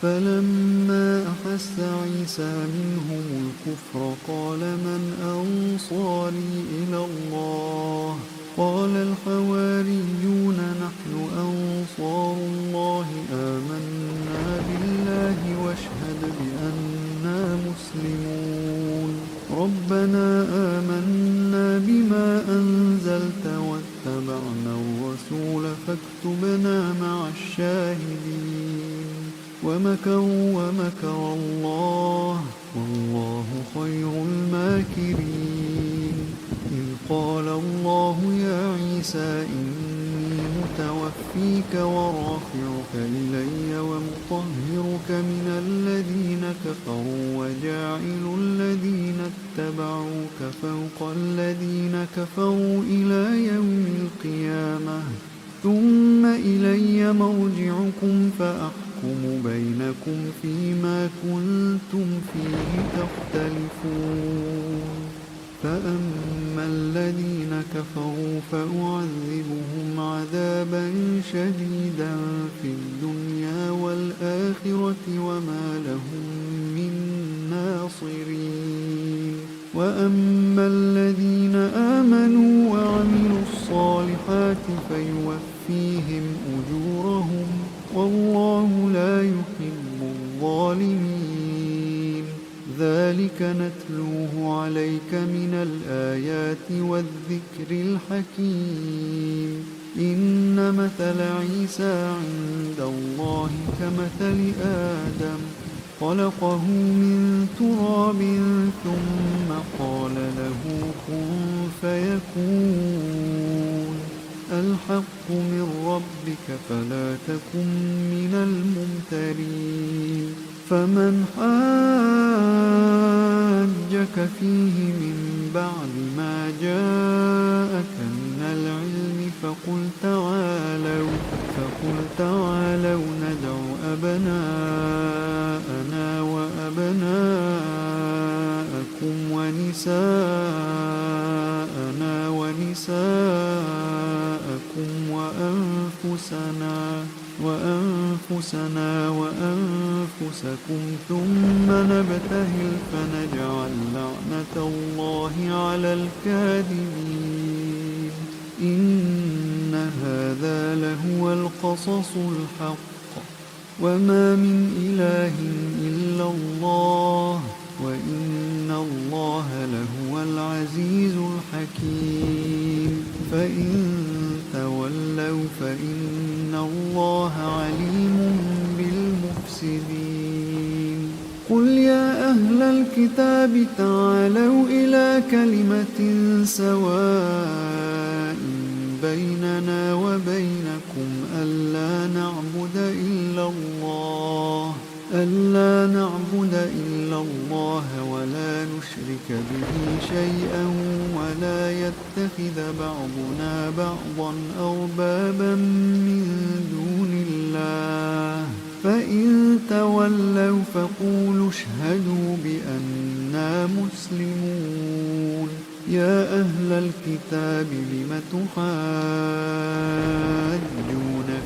فلما أحس عيسى منهم الكفر قال من أنصاري إلى الله قال الحواريون نحن أنصار الله آمنا بالله واشهد بأننا مسلمون ربنا آمنا بما أنزلت واتبعنا الرسول فاكتبنا مع الشاهدين ومكروا ومكر الله والله خير الماكرين إذ قال الله يا عيسى إني متوفيك ورافعك إلي ومطهرك من الذين كفروا وجاعل الذين اتبعوك فوق الذين كفروا إلى يوم القيامة ثم إلي مرجعكم فأحكم بينكم فيما كنتم فيه تختلفون فأما الذين كفروا فأعذبهم عذابا شديدا في الدنيا والآخرة وما لهم من ناصرين وأما الذين آمنوا وعملوا الصالحات فيوفيهم أجورهم والله لا يحب الظالمين ذلك نتلوه عليك من الآيات والذكر الحكيم إن مثل عيسى عند الله كمثل آدم خلقه من تراب ثم قال له كن فيكون الحق من ربك فلا تكن من الممترين فمن حاجك فيه من بعد ما جاءك من العلم فقل تعالوا ندع أبناءنا وأبناءكم ونساءنا ونساءكم وأنفسكم ثم نبتهل فنجعل لعنة الله على الكاذبين إن هذا لهو القصص الحق وما من إله إلا الله وإن الله لهو العزيز الحكيم فإن تولوا فإن الله عليم بالمفسدين قل يا أهل الكتاب تعالوا إلى كلمة سواء بيننا وبينكم ألا نعبد إلا الله ولا نشرك به شيئا ولا يتخذ بعضنا بعضا أربابا من دون الله فإن تولوا فقولوا اشهدوا بأننا مسلمون يا أهل الكتاب لم تحاجون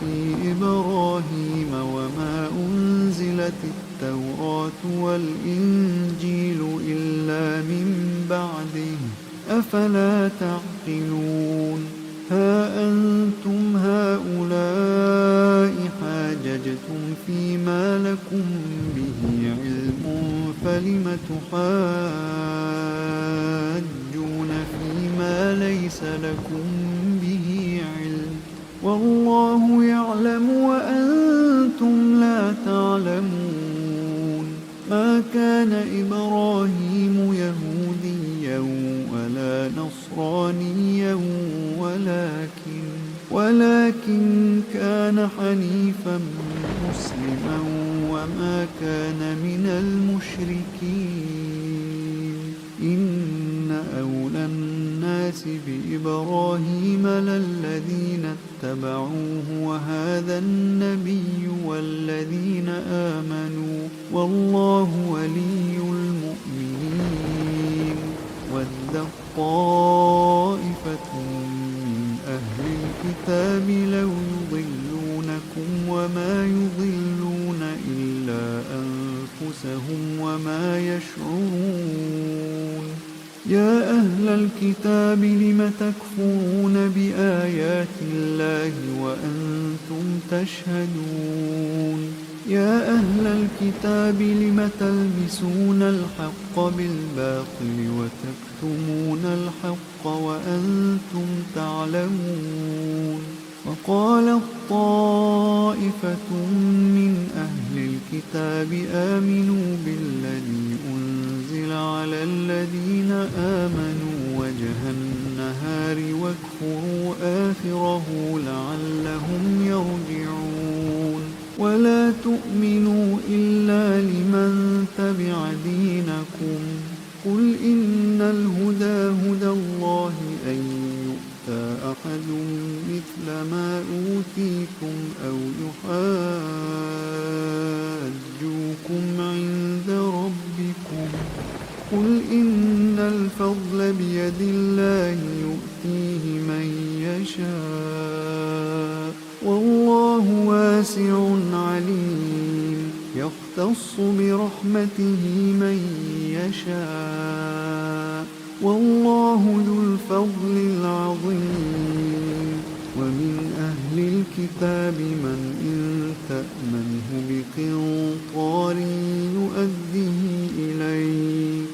في إبراهيم وما أنزلت التوراة والإنجيل إلا من بعده أفلا تعقلون ها أنتم هؤلاء حاججتم فيما لكم به علم فلم تحاجون فيما ليس لكم به علم والله يعلم وأنتم لا تعلمون ما كان إبراهيم يهوديا ولا نصرانيا ولكن كان حنيفا مسلما وما كان من المشركين إن أولى الناس بإبراهيم للذين اتبعوه وهذا النبي والذين آمنوا والله ولي المؤمنين ود طائفة من أهل الكتاب لو يضلونكم وما يضلون إلا أنفسهم وما يشعرون يا أهل الكتاب لم تكفرون بآيات الله وأنتم تشهدون يا أهل الكتاب لم تلبسون الحق بالباطل وتكتمون الحق وأنتم تعلمون وقالت طائفة من أهل الكتاب آمنوا بالذي أنزل على الذين آمنوا وجه النهار واكفروا آخره لعلهم يرجعون ولا تؤمنوا إلا لمن تبع دينكم قل إن الهدى هدى الله أن يؤتى أحد مثل ما أوتيتم أو يحاجوكم عند ربكم قل إن الفضل بيد الله يؤتيه من يشاء والله واسع عليم يختص برحمته من يشاء والله ذو الفضل العظيم ومن أهل الكتاب من إن تأمنه بقنطار يؤديه إليك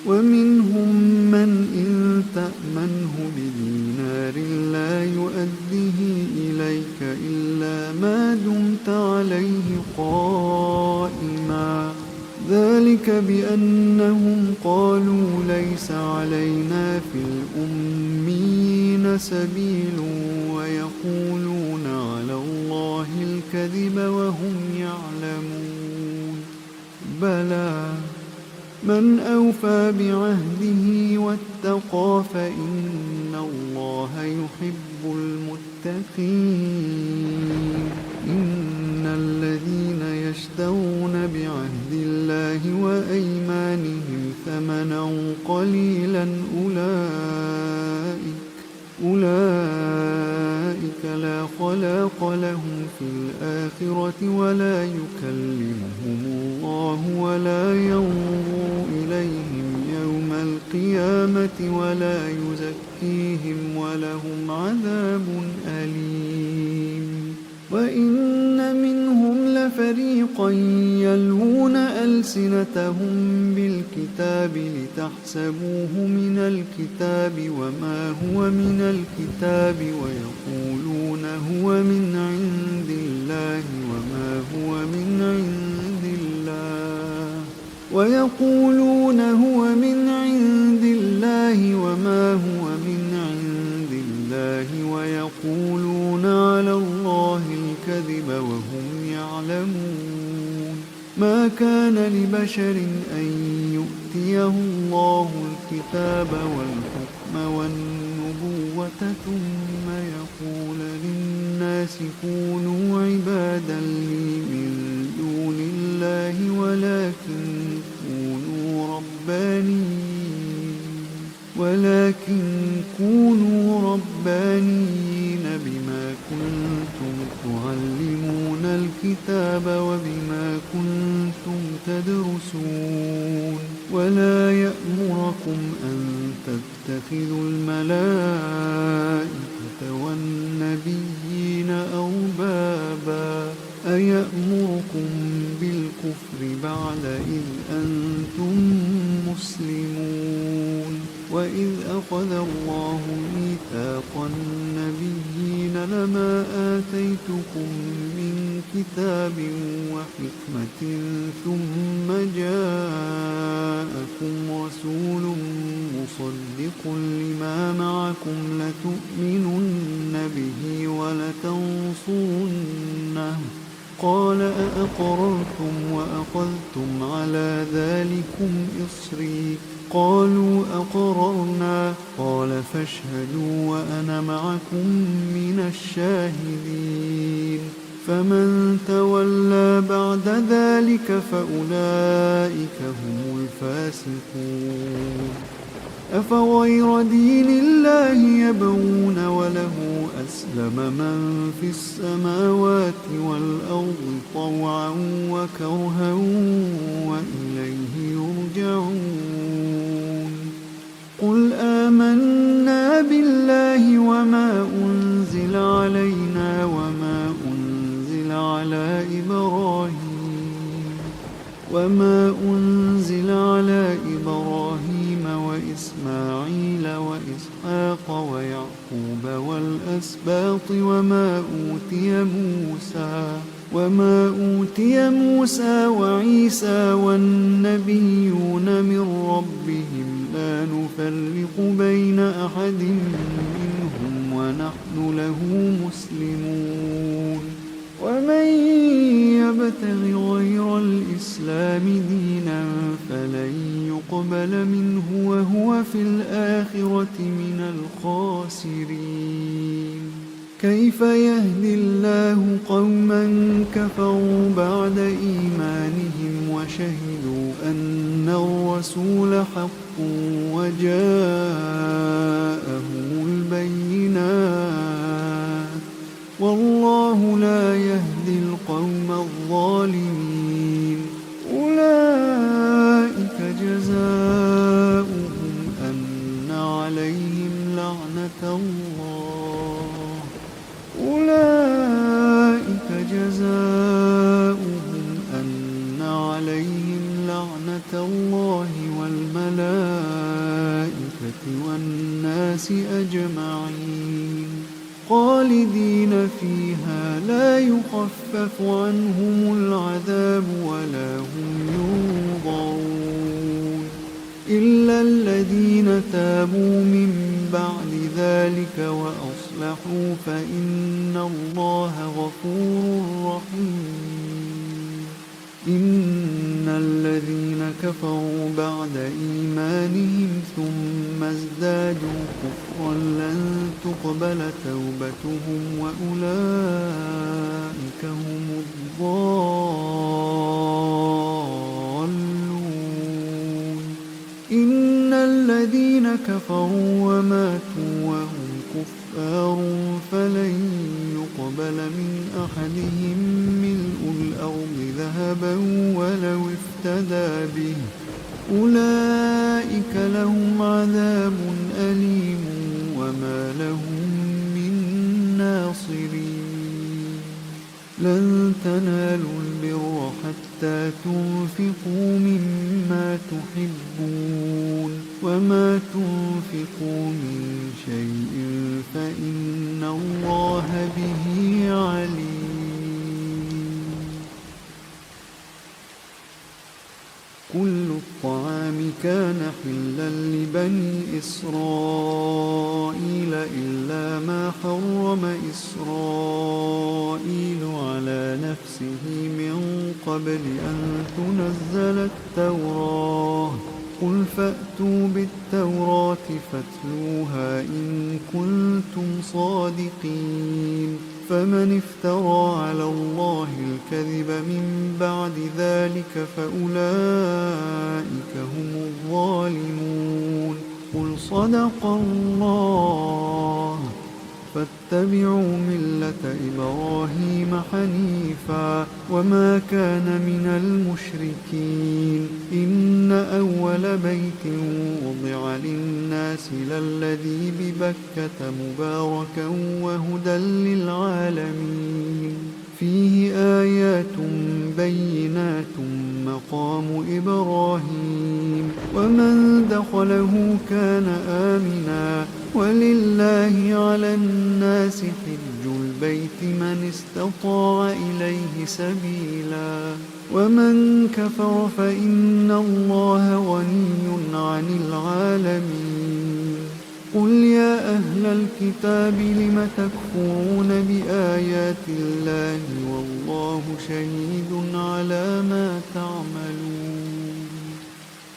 ومنهم من إن تأمنه بدينار لا يؤديه إليك إلا ما دمت عليه قائما ذلك بأنهم قالوا ليس علينا في الأميين سبيل ويقولون على الله الكذب وهم يعلمون بلى من أوفى بعهده واتقى فإن الله يحب المتقين إن الذين يشترون بعهد الله وأيمانهم ثمنا قليلا أولئك لا خلاق لهم في الآخرة ولا يكلمهم الله ولا ينظر إليهم يوم القيامة ولا يزكيهم ولهم عذاب أليم وإن منهم لفريقا يلوون ألسنتهم بالكتاب لتحسبوه من الكتاب وما هو من الكتاب ويقولون هو من عند الله وما هو من عند الله ويقولون هو من عند الله وما هو من عند الله ويقولون على الله الكذب وهم يعلمون ما كان لبشر أن يؤتيه الله الكتاب والحكم والنبوة ثم يقول للناس كونوا عبادا لي من دون الله ولكن كونوا ربانيين بما كنتم تعلمون الكتاب وبما كنتم تدرسون ولا يأمركم أن تتخذوا الملائكة والنبيين أربابا أيأمركم بالكفر بعد إذ أنتم مسلمون وإذ أخذ الله ميثاق النبيين لما آتيتكم من كتاب وحكمة ثم جاءكم رسول مصدق لما معكم لتؤمنن به ولتنصرنه قال أأقررتم وأخذتم على ذلكم إصري قالوا أقررنا قال فاشهدوا وأنا معكم من الشاهدين فمن تولى بعد ذلك فأولئك هم الفاسقون أفغير دين الله يبغون وله أسلم من في السماوات والأرض طوعا وكرها وإليه يرجعون قل آمنا بالله وما أنزل علينا وما أنزل على إبراهيم وإسماعيل وإسحاق ويعقوب والأسباط وما أوتي موسى وعيسى والنبيون من ربهم لا نفرق بين أحد منهم ونحن له مسلمون ومن يبتغ غير الإسلام دينا فلن يقبل منه وهو في الآخرة من الخاسرين كيف يهدي الله قوما كفروا بعد إيمانهم وشهدوا أن الرسول حق وجاءهم البينات والله لا يهدي القوم الظالمين أولئك جزاؤهم أن عليهم لعنة الله والملائكة والناس أجمعين خالدين فيها لا يخفف عنهم العذاب ولا هم ينظرون إلا الذين تابوا من بعد ذلك وأصلحوا فإن الله غفور رحيم إن الذين كفروا بعد إيمانهم ثم ازدادوا كفرا لن تقبل توبتهم وأولئك هم الضالون إن الذين كفروا وماتوا وهم كفار فلن يقبل من أحدهم ملء الأرض ذهبا ولو افتدى به أولئك لهم عذاب أليم وما لهم من ناصرين لن تنالوا البر حتى تنفقوا مما تحبون وما تنفقوا من شيء فإن الله به عليم كل الطعام كان حلا لبني إسرائيل إلا ما حرم إسرائيل على نفسه من قبل أن تنزل التوراة قل فأتوا بالتوراة فاتلوها إن كنتم صادقين فمن افترى على الله الكذب من بعد ذلك فأولئك هم الظالمون قل صدق الله فاتبعوا ملة إبراهيم حنيفا وما كان من المشركين إن أول بيت وضع للناس للذي ببكة مباركا وهدى للعالمين فيه آيات بينات مقام إبراهيم ومن دخله كان آمنا ولله على الناس حج البيت من استطاع إليه سبيلا ومن كفر فإن الله غني عن العالمين قل يا أهل الكتاب لم تكفرون بآيات الله والله شهيد على ما تعملون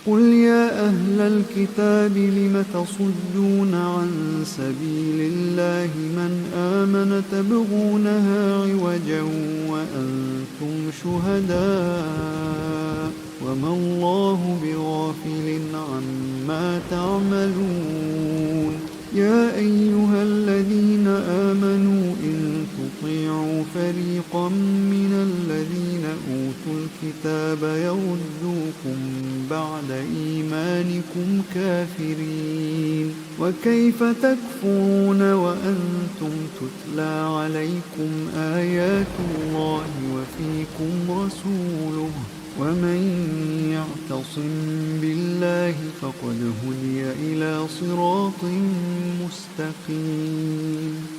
قل يا أهل الكتاب لم تصدون عن سبيل الله من آمن تبغونها عوجا وأنتم شهداء وما الله بغافل عما تعملون يا أيها الذين آمنوا إن تطيعوا فريقا من الذين أوتوا الكتاب يردوكم بعد إيمانكم كافرين وكيف تكفرون وأنتم تتلى عليكم آيات الله وفيكم رسوله ومن يعتصم بالله فقد هدي إلى صراط مستقيم